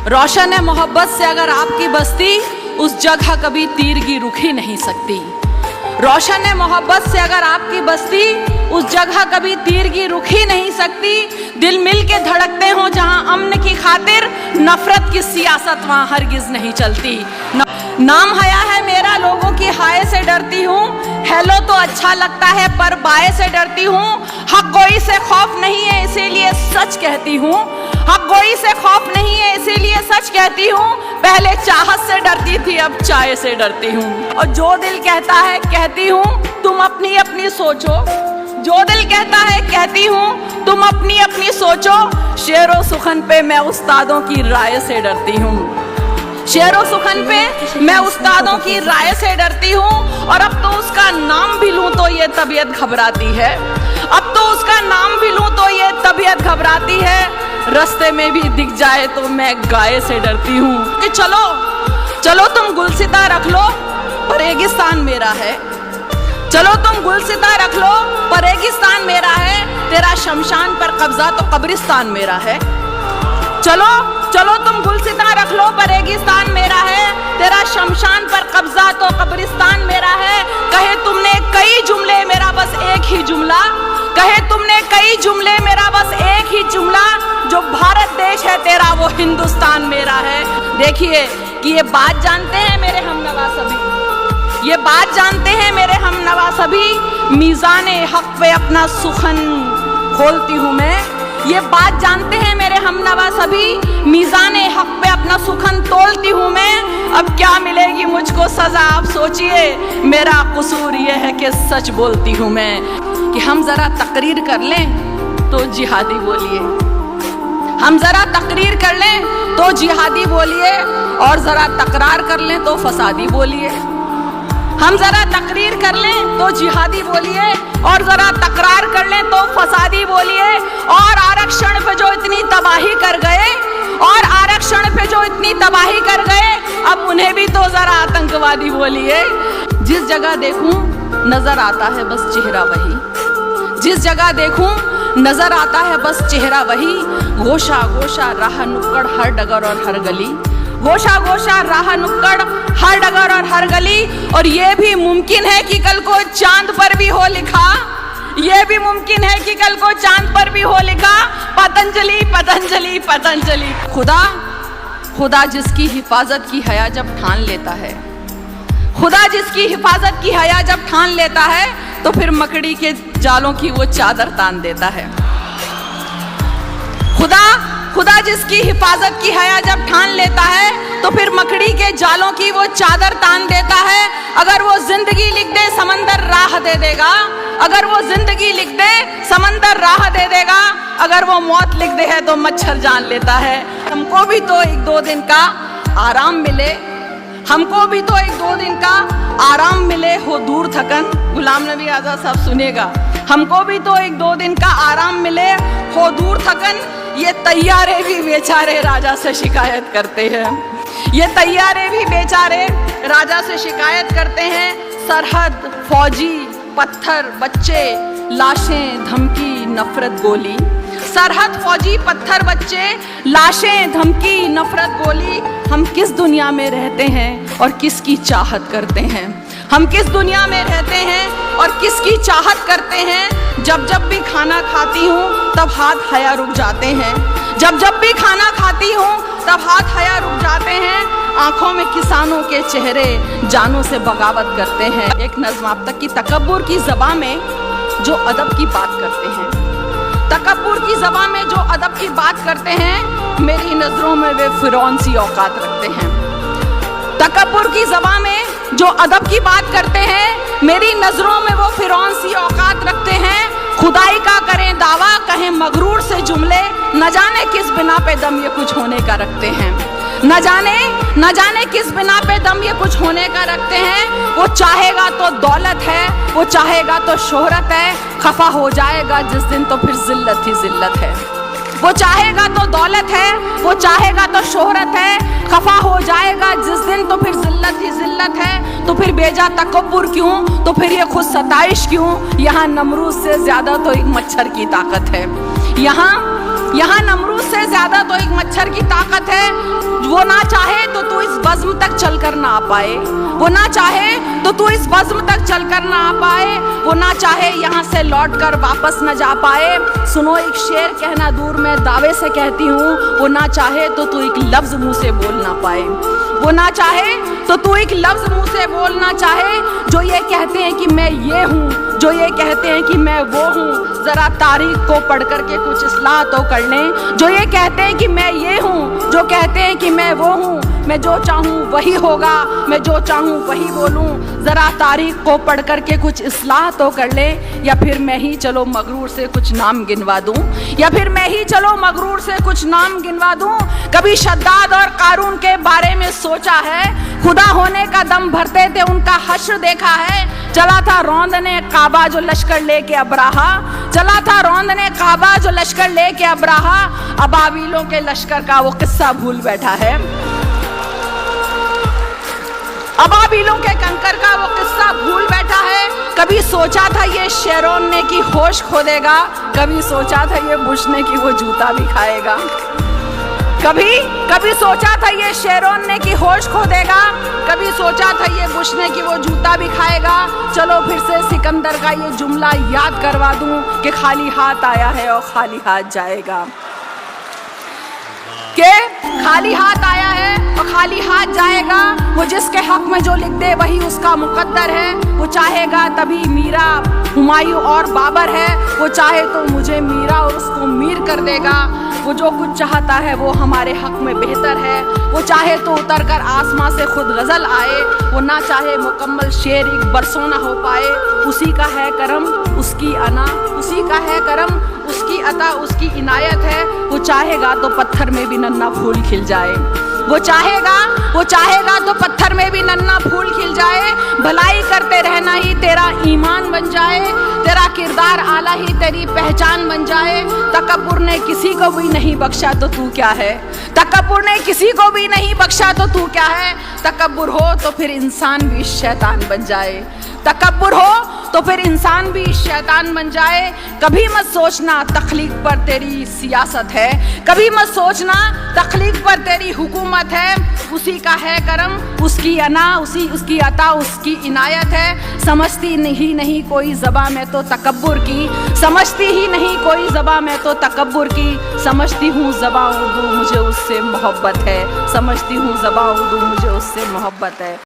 रोशन है मोहब्बत से अगर आपकी बस्ती, उस जगह कभी तीर की रुखी नहीं सकती। रोशन है मोहब्बत से अगर आपकी बस्ती, उस जगह कभी तीर की रुखी नहीं सकती। दिल मिल के धड़कते हो जहां अमन की खातिर, नफरत की सियासत वहां हरगिज नहीं चलती। नाम हया है मेरा, लोगों की हाय से डरती हूँ। हेलो तो अच्छा लगता है पर बाय से डरती हूँ। हक गोई से खौफ नहीं है इसीलिए सच कहती हूँ। हक गोई से खौफ नहीं है इसीलिए सच कहती हूँ। पहले चाहत से डरती थी अब चाय से डरती हूँ। और जो दिल कहता है कहती हूँ, तुम अपनी अपनी सोचो। जो दिल कहता है कहती हूँ, तुम अपनी अपनी सोचो। शेरो सुखन पे मैं उस्तादों की राय से डरती हूँ। शेरो सुखन पे मैं उस्तादों की राय से डरती हूँ। और अब तो उसका नाम भी लूं तो ये तबीयत घबराती है। अब तो उसका नाम भी लूं तो ये तबीयत घबराती है। रास्ते में भी दिख जाए तो मैं गाय से डरती हूँ। कि चलो चलो तुम गुलसिता रख लो पर रेगिस्तान मेरा है। चलो तुम गुलसिता रख लो पर रेगिस्तान मेरा है। तेरा शमशान पर कब्जा तो कब्रिस्तान मेरा है। चलो चलो तुम गुलसिता रख लो पर रेगिस्तान मेरा है। तेरा शमशान पर कब्जा तो कब्रिस्तान मेरा है। कहे तुमने कई जुमले मेरा बस एक ही जुमला। कहे तुमने कई जुमले मेरा बस एक ही जुमला। जो भारत देश है तेरा वो हिंदुस्तान मेरा है। देखिए कि ये बात जानते हैं मेरे हमनवा सभी, ये बात जानते हैं मेरे हमनवा सभी। मीज़ाने हक पे अपना सुखन खोलती हूँ मैं। ये बात जानते हैं मेरे हमनवा सभी। मीज़ाने हक पे अपना सुखन तोलती हूँ मैं। अब क्या मिलेगी मुझको सजा आप सोचिए। मेरा कसूर ये है कि सच बोलती हूँ मैं। कि हम जरा तकरीर कर लें तो जिहादी बोलिए। हम जरा तकरीर कर लें तो जिहादी बोलिए। और जरा तकरार कर लें तो फसादी बोलिए। हम जरा तकरीर कर लें तो जिहादी बोलिए। और जरा तकरार कर लें तो फसादी बोलिए। और आरक्षण पे जो इतनी तबाही कर गए, और आरक्षण पे जो इतनी तबाही कर गए, अब उन्हें भी तो जरा आतंकवादी बोलिए। जिस जगह देखूं नजर आता है बस चेहरा वही। जिस जगह देखूं नजर आता है बस चेहरा वही। गोशा गोशा राह नुक्कड़ हर डगर और हर गली। गोशा गोशा राह नुक्कड़ हर डगर और हर गली। और ये भी मुमकिन है कि कल को चांद पर भी हो लिखा। ये भी मुमकिन है कि कल को चांद पर भी हो लिखा, पतंजलि पतंजलि पतंजलि। खुदा खुदा जिसकी हिफाजत की हया जब ठान लेता है, खुदा जिसकी हिफाजत की हया जब ठान लेता है, तो फिर मकड़ी के जालों की वो चादर तान देता है। खुदा जिसकी हिफाजत की हया जब ठान लेता है, तो फिर मकड़ी के जालों की वो चादर तान देता है। अगर वो जिंदगी लिख दे समंदर राह दे देगा। अगर वो जिंदगी लिख दे समंदर राह दे देगा। अगर वो मौत लिख दे है तो मच्छर जान लेता है। हमको भी तो एक दो दिन का आराम मिले। हमको भी तो एक दो दिन का आराम मिले, हो दूर थकन। गुलाम नबी आज़ाद साहब सुनेगा। हमको भी तो एक दो दिन का आराम मिले, हो दूर थकन। ये तैयारे भी बेचारे राजा से शिकायत करते हैं। ये तैयारे भी बेचारे राजा से शिकायत करते हैं। सरहद फौजी पत्थर बच्चे, लाशें धमकी नफरत गोली। सरहद फौजी पत्थर बच्चे, लाशें धमकी नफरत गोली। हम किस दुनिया में रहते हैं और किसकी चाहत करते हैं। हम किस दुनिया में रहते हैं और किसकी चाहत करते हैं। जब जब भी खाना खाती हूँ तब हाथ हया रुक जाते हैं। जब जब भी खाना खाती हूँ तब हाथ हया रुक जाते हैं। आंखों में किसानों के चेहरे जानों से बगावत करते हैं। एक नज़्म आप तक की तकब्बुर की ज़बां में जो अदब की बात करते हैं। तकब्बुर की ज़बां में जो अदब की बात करते हैं, मेरी नज़रों में वे फिरौन सी औकात रखते हैं। तकब्बुर की ज़बां में जो अदब की बात करते हैं, मेरी नज़रों में वो फिरौन सी औकात रखते हैं। खुदाई का करें दावा कहें मगरूर से जुमले, न जाने किस बिना पे दम ये कुछ होने का रखते हैं। न जाने किस बिना पे दम ये कुछ होने का रखते हैं। वो चाहेगा तो दौलत है, वो चाहेगा तो शोहरत है। खफा हो जाएगा जिस दिन तो फिर जिल्लत ही जिल्लत है। वो चाहेगा तो दौलत है, वो चाहेगा तो शोहरत है। खफा हो जाएगा जिस दिन तो फिर जिल्लत ही जिल्लत है। तो फिर बेजा तकब्बुर क्यों, तो फिर ये खुद सताइश क्यों। यहाँ नमरूद से ज्यादा तो एक मच्छर की ताकत है। यहाँ नमरूद से ज्यादा तो एक मच्छर की ताकत है। वो ना चाहे तो तू इस बज़्म तक चलकर ना आ पाए, वो ना चाहे तो तू इस बज़्म तक चलकर ना आ पाए, वो ना चाहे यहाँ से लौटकर वापस न जा पाए। सुनो एक शेर कहना दूर मैं दावे से कहती हूँ, वो ना चाहे तो तू एक लफ्ज़ मुँह से बोल ना पाए, वो ना चाहे तो तू एक लफ्ज़ मुँह से बोल ना चाहे। जो ये कहते हैं कि मैं ये हूँ, जो ये कहते हैं कि मैं वो हूँ, ज़रा तारीख को पढ़ कर के कुछ इस्लाह तो कर लें। जो ये कहते हैं कि मैं ये हूँ, जो कहते हैं कि मैं वो हूँ, मैं जो चाहूँ वही होगा, मैं जो चाहूँ वही बोलूँ, ज़रा तारीख को पढ़ कर के कुछ इस्लाह तो कर ले। या फिर मैं ही चलो मगरूर से कुछ नाम गिनवा दूँ, या फिर मैं ही चलो मगरूर से कुछ नाम गिनवा दूँ। कभी शद्दाद और कारून के बारे में सोचा है, खुदा होने का दम भरते थे उनका हश्र देखा है। चला था रौंदने काबा जो लश्कर लेके अब्राहा, चला था रौंदने काबा जो लश्कर लेके अब्राहा, अबाबिलों के लश्कर का वो किस्सा भूल बैठा है, अबाबिलों के कंकर का वो किस्सा भूल बैठा है। कभी सोचा था ये शेरोन ने की होश खो देगा, कभी सोचा था ये बुश ने की वो जूता भी खाएगा, कभी सोचा था ये शेरोन ने की होश खो देगा, कभी सोचा था ये बुश ने की वो जूता भी खाएगा। चलो फिर से सिकंदर का ये जुमला याद करवा दूं कि खाली हाथ आया है और खाली हाथ जाएगा, के खाली हाथ आया है और खाली हाथ जाएगा। वो जिसके हक में जो लिख दे वही उसका मुकद्दर है, वो चाहेगा तभी मीरा हुमायूं और बाबर है, वो चाहे तो मुझे मीरा और उसको मीर कर देगा। वो जो कुछ चाहता है वो हमारे हक में बेहतर है, वो चाहे तो उतर कर आसमां से खुद गज़ल आए, वो ना चाहे मुकम्मल शेर एक बरसों ना हो पाए। उसी का है करम उसकी अना, उसी का है करम उसकी अता, उसकी इनायत है। वो चाहेगा तो पत्थर में भी नन्हा फूल खिल जाए, वो चाहेगा तो पत्थर में भी नन्हा फूल खिल जाए। भलाई करते रहना ही तेरा ईमान बन जाए, तेरा किरदार आला ही तेरी पहचान बन जाए। तकब्बुर ने किसी को भी नहीं बख्शा तो तू क्या है, तकब्बुर ने किसी को भी नहीं बख्शा तो तू क्या है। तकब्बुर हो तो फिर इंसान भी शैतान बन जाए, तकब्बुर हो तो फिर इंसान भी शैतान बन जाए। कभी मत सोचना तख्लीक पर तेरी सियासत है, कभी मत सोचना तख्लीक पर तेरी हुकूमत है। उसी का है करम उसकी अना, उसकी अता, उसकी इनायत है। समझती नहीं कोई ज़बां में तो तकब्बुर की, समझती ही नहीं कोई ज़बां में तो तकब्बुर की। समझती हूँ ज़बां उर्दू मुझे उससे मोहब्बत है, समझती हूँ ज़बां उर्दू मुझे उससे मोहब्बत है।